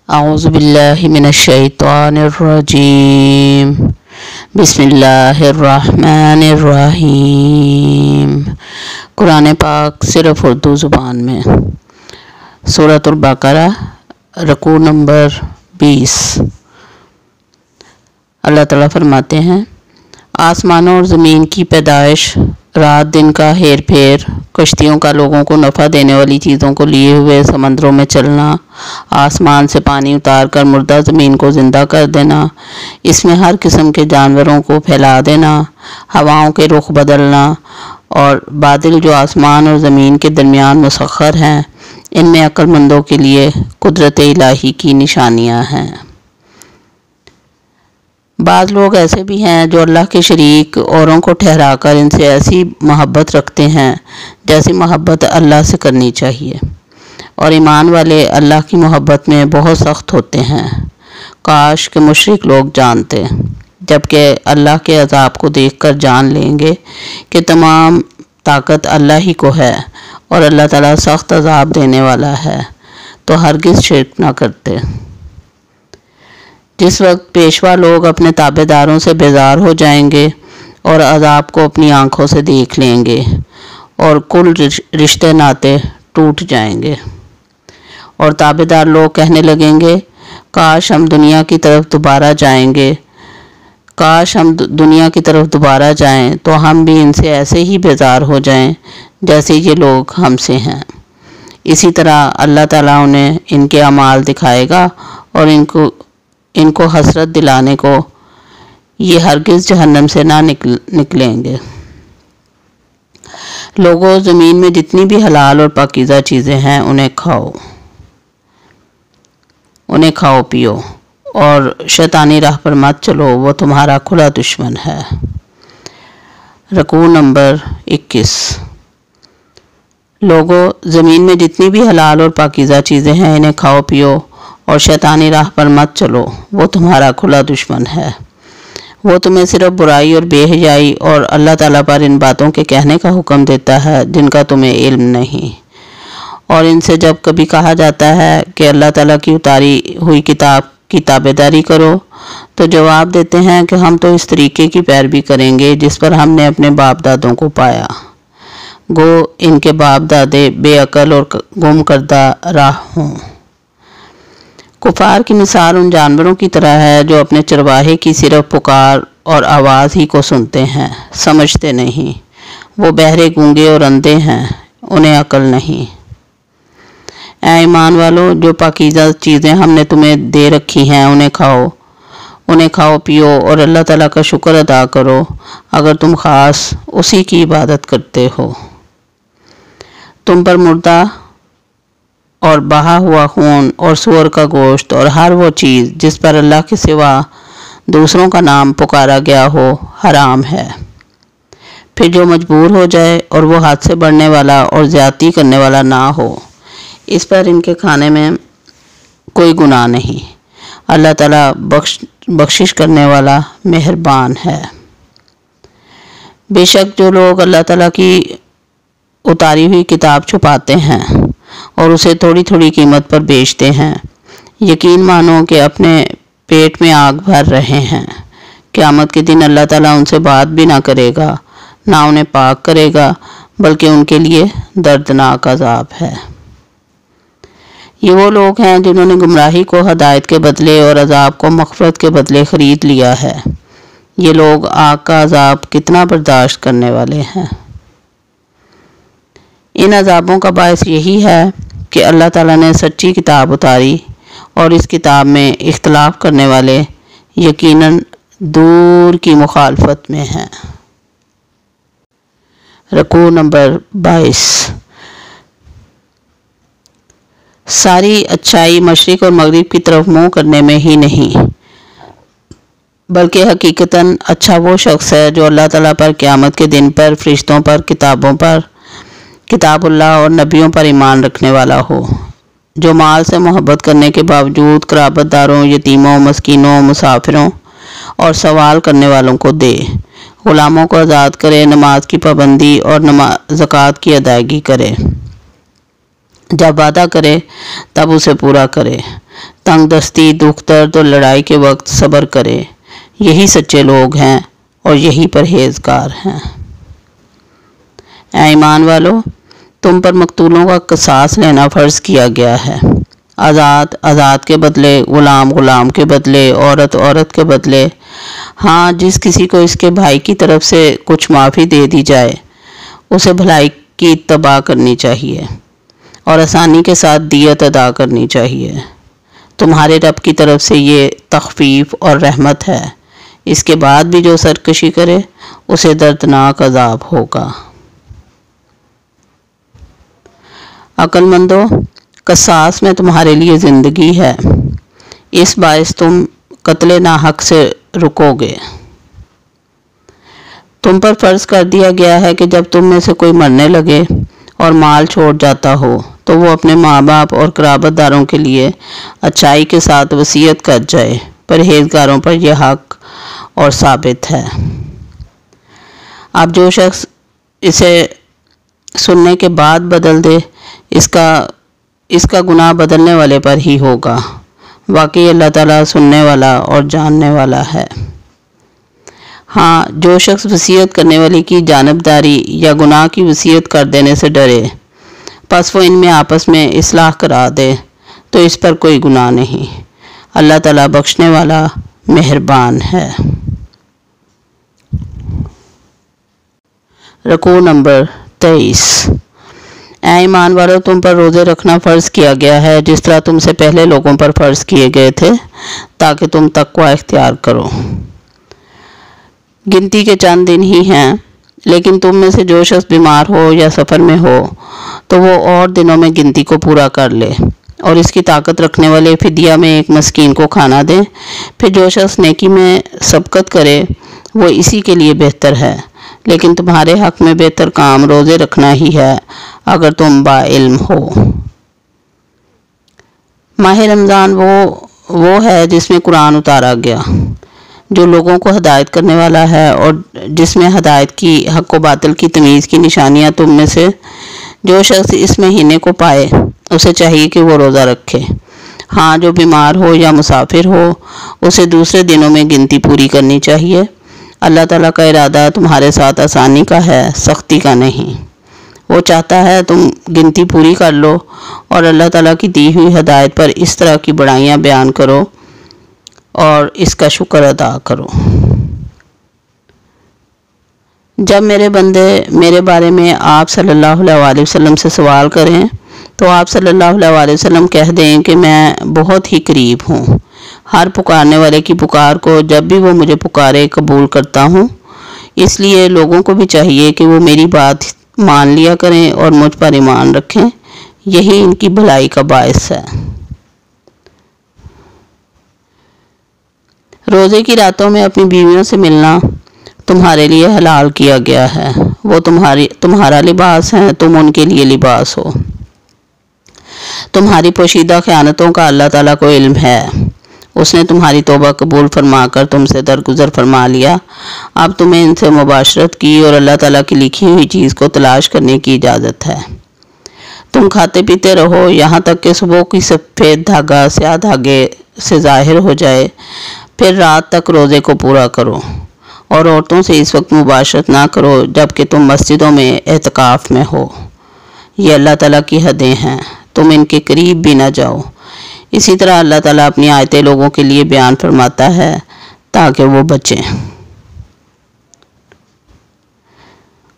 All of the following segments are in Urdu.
اعوذ باللہ من الشیطان الرجیم بسم اللہ الرحمن الرحیم۔ قرآن پاک صرف اردو زبان میں۔ سورۃ البقرہ، رکوع نمبر 20۔ اللہ تعالیٰ فرماتے ہیں، آسمانوں اور زمین کی پیدائش، رات دن کا ہیر پھیر، کشتیوں کا لوگوں کو نفع دینے والی چیزوں کو لیے ہوئے سمندروں میں چلنا، آسمان سے پانی اتار کر مردہ زمین کو زندہ کر دینا، اس میں ہر قسم کے جانوروں کو پھیلا دینا، ہواؤں کے رخ بدلنا اور بادل جو آسمان اور زمین کے درمیان مسخر ہیں، ان میں عقل مندوں کے لیے قدرت الہی کی نشانیاں ہیں۔ بعض لوگ ایسے بھی ہیں جو اللہ کے شریک اوروں کو ٹھہرا کر ان سے ایسی محبت رکھتے ہیں جیسی محبت اللہ سے کرنی چاہیے، اور ایمان والے اللہ کی محبت میں بہت سخت ہوتے ہیں۔ کاش کہ مشرک لوگ جانتے، جبکہ اللہ کے عذاب کو دیکھ کر جان لیں گے کہ تمام طاقت اللہ ہی کو ہے اور اللہ تعالیٰ سخت عذاب دینے والا ہے، تو ہرگز شرک نہ کرتے۔ جس وقت پیشوا لوگ اپنے تابع داروں سے بیزار ہو جائیں گے اور عذاب کو اپنی آنکھوں سے دیکھ لیں گے اور کل رشتے ناتے ٹوٹ جائیں گے، اور تابع دار لوگ کہنے لگیں گے، کاش ہم دنیا کی طرف دوبارہ جائیں گے، کاش ہم دنیا کی طرف دوبارہ جائیں تو ہم بھی ان سے ایسے ہی بیزار ہو جائیں جیسے یہ لوگ ہم سے ہیں۔ اسی طرح اللہ تعالیٰ انہیں ان کے اعمال دکھائے گا اور ان کو حسرت دلانے کو یہ ہرگز جہنم سے نہ نکلیں گے۔ لوگوں، زمین میں جتنی بھی حلال اور پاکیزہ چیزیں ہیں انہیں کھاؤ پیو، اور شیطانی راہ پر مت چلو، وہ تمہارا کھلا دشمن ہے۔ رکوع نمبر 21۔ لوگوں، زمین میں جتنی بھی حلال اور پاکیزہ چیزیں ہیں انہیں کھاؤ پیو اور شیطانی راہ پر مت چلو، وہ تمہارا کھلا دشمن ہے۔ وہ تمہیں صرف برائی اور بے حیائی اور اللہ تعالیٰ پر ان باتوں کے کہنے کا حکم دیتا ہے جن کا تمہیں علم نہیں، اور ان سے جب کبھی کہا جاتا ہے کہ اللہ تعالیٰ کی اتاری ہوئی کتاب کی تابع داری کرو تو جواب دیتے ہیں کہ ہم تو اس طریقے کی پیروی کریں گے جس پر ہم نے اپنے باپ دادوں کو پایا، گو ان کے باپ دادے بے عقل اور گم کردہ راہ ہوں۔ کفار کی مثال ان جانوروں کی طرح ہے جو اپنے چرواہے کی صرف پکار اور آواز ہی کو سنتے ہیں، سمجھتے نہیں۔ وہ بہرے، گونگے اور اندھے ہیں، انہیں عقل نہیں۔ اے ایمان والو، جو پاکیزہ چیزیں ہم نے تمہیں دے رکھی ہیں انہیں کھاؤ پیو اور اللہ تعالیٰ کا شکر ادا کرو اگر تم خاص اسی کی عبادت کرتے ہو۔ تم پر مردہ اور بہا ہوا خون اور سور کا گوشت اور ہر وہ چیز جس پر اللہ کے سوا دوسروں کا نام پکارا گیا ہو حرام ہے۔ پھر جو مجبور ہو جائے اور وہ حد سے بڑھنے والا اور زیادتی کرنے والا نہ ہو، اس پر ان کے کھانے میں کوئی گناہ نہیں۔ اللہ تعالیٰ بخشش کرنے والا مہربان ہے۔ بے شک جو لوگ اللہ تعالیٰ کی اتاری ہوئی کتاب چھپاتے ہیں اور اسے تھوڑی تھوڑی قیمت پر بیچتے ہیں، یقین مانو کہ اپنے پیٹ میں آگ بھر رہے ہیں۔ قیامت کے دن اللہ تعالیٰ ان سے بات بھی نہ کرے گا، نہ انہیں پاک کرے گا، بلکہ ان کے لیے دردناک عذاب ہے۔ یہ وہ لوگ ہیں جنہوں نے گمراہی کو ہدایت کے بدلے اور عذاب کو مغفرت کے بدلے خرید لیا ہے۔ یہ لوگ آگ کا عذاب کتنا برداشت کرنے والے ہیں۔ ان عذابوں کا باعث یہی ہے کہ اللہ تعالیٰ نے سچی کتاب اتاری اور اس کتاب میں اختلاف کرنے والے یقیناً دور کی مخالفت میں ہیں۔ رکوع نمبر 22۔ ساری اچھائی مشرق اور مغرب کی طرف منہ کرنے میں ہی نہیں، بلکہ حقیقتاً اچھا وہ شخص ہے جو اللہ تعالیٰ پر، قیامت کے دن پر، فرشتوں پر، کتابوں پر، کتاب اللہ اور نبیوں پر ایمان رکھنے والا ہو، جو مال سے محبت کرنے کے باوجود قرابت داروں، یتیموں، مسکینوں، مسافروں اور سوال کرنے والوں کو دے، غلاموں کو آزاد کرے، نماز کی پابندی اور زکوٰۃ کی ادائیگی کرے، جب وعدہ کرے تب اسے پورا کرے، تنگ دستی، دکھ درد اور لڑائی کے وقت صبر کرے۔ یہی سچے لوگ ہیں اور یہی پرہیزگار ہیں۔ اے ایمان والو، تم پر مقتولوں کا قصاص لینا فرض کیا گیا ہے۔ آزاد کے بدلے، غلام کے بدلے، عورت کے بدلے۔ ہاں، جس کسی کو اس کے بھائی کی طرف سے کچھ معافی دے دی جائے اسے بھلائی کی اتباع کرنی چاہیے اور آسانی کے ساتھ دیت ادا کرنی چاہیے۔ تمہارے رب کی طرف سے یہ تخفیف اور رحمت ہے۔ اس کے بعد بھی جو سرکشی کرے اسے دردناک عذاب ہوگا۔ عقل مندو، قصاص میں تمہارے لیے زندگی ہے، اس باعث تم قتل ناحق سے رکو گے۔ تم پر فرض کر دیا گیا ہے کہ جب تم میں سے کوئی مرنے لگے اور مال چھوڑ جاتا ہو تو وہ اپنے ماں باپ اور قرابت داروں کے لیے اچھائی کے ساتھ وصیت کر جائے۔ پرہیزگاروں پر یہ حق اور ثابت ہے۔ اب جو شخص اسے سننے کے بعد بدل دے اس کا گناہ بدلنے والے پر ہی ہوگا۔ واقعی اللہ تعالیٰ سننے والا اور جاننے والا ہے۔ ہاں، جو شخص وصیت کرنے والے کی جانبداری یا گناہ کی وصیت کر دینے سے ڈرے پس وہ ان میں آپس میں اصلاح کرا دے تو اس پر کوئی گناہ نہیں۔ اللہ تعالیٰ بخشنے والا مہربان ہے۔ رکوع نمبر 23۔ اے ایمان والو، تم پر روزے رکھنا فرض کیا گیا ہے جس طرح تم سے پہلے لوگوں پر فرض کیے گئے تھے تاکہ تم تقوی اختیار کرو۔ گنتی کے چند دن ہی ہیں، لیکن تم میں سے جو شخص بیمار ہو یا سفر میں ہو تو وہ اور دنوں میں گنتی کو پورا کر لے اور اس کی طاقت رکھنے والے فدیہ میں ایک مسکین کو کھانا دے۔ پھر جو شخص نیکی میں سبقت کرے وہ اسی کے لیے بہتر ہے، لیکن تمہارے حق میں بہتر کام روزے رکھنا ہی ہے اگر تم با علم ہو۔ ماہ رمضان وہ ہے جس میں قرآن اتارا گیا، جو لوگوں کو ہدایت کرنے والا ہے اور جس میں ہدایت کی حق و باطل کی تمیز کی نشانیاں تم میں سے جو شخص اس مہینے کو پائے اسے چاہیے کہ وہ روزہ رکھے۔ ہاں، جو بیمار ہو یا مسافر ہو اسے دوسرے دنوں میں گنتی پوری کرنی چاہیے۔ اللہ تعالیٰ کا ارادہ تمہارے ساتھ آسانی کا ہے، سختی کا نہیں۔ وہ چاہتا ہے تم گنتی پوری کر لو اور اللہ تعالیٰ کی دی ہوئی ہدایت پر اس طرح کی بڑائیاں بیان کرو اور اس کا شکر ادا کرو۔ جب میرے بندے میرے بارے میں آپ صلی اللہ علیہ وسلم سے سوال کریں تو آپ صلی اللہ علیہ وسلم کہہ دیں کہ میں بہت ہی قریب ہوں۔ ہر پکارنے والے کی پکار کو جب بھی وہ مجھے پکارے قبول کرتا ہوں۔ اس لیے لوگوں کو بھی چاہیے کہ وہ میری بات مان لیا کریں اور مجھ پر ایمان رکھیں، یہی ان کی بھلائی کا باعث ہے۔ روزے کی راتوں میں اپنی بیویوں سے ملنا تمہارے لیے حلال کیا گیا ہے۔ وہ تمہارا لباس ہیں، تم ان کے لیے لباس ہو۔ تمہاری پوشیدہ خیانتوں کا اللہ تعالیٰ کو علم ہے۔ اس نے تمہاری توبہ قبول فرما کر تم سے درگزر فرما لیا۔ اب تمہیں ان سے مباشرت کی اور اللہ تعالیٰ کی لکھی ہوئی چیز کو تلاش کرنے کی اجازت ہے۔ تم کھاتے پیتے رہو یہاں تک کہ صبح کی سفید دھاگا سیاہ دھاگے سے ظاہر ہو جائے، پھر رات تک روزے کو پورا کرو اور عورتوں سے اس وقت مباشرت نہ کرو جب کہ تم مسجدوں میں اعتکاف میں ہو۔ یہ اللہ تعالیٰ کی حدیں ہیں، تم ان کے قریب بھی نہ جاؤ۔ اسی طرح اللہ تعالیٰ اپنی آیتیں لوگوں کے لیے بیان فرماتا ہے تاکہ وہ بچیں۔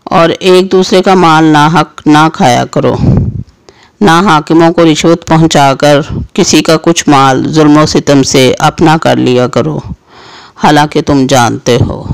اور ایک دوسرے کا مال ناحق نہ کھایا کرو، نہ حاکموں کو رشوت پہنچا کر کسی کا کچھ مال ظلم و ستم سے اپنا کر لیا کرو، حالانکہ تم جانتے ہو۔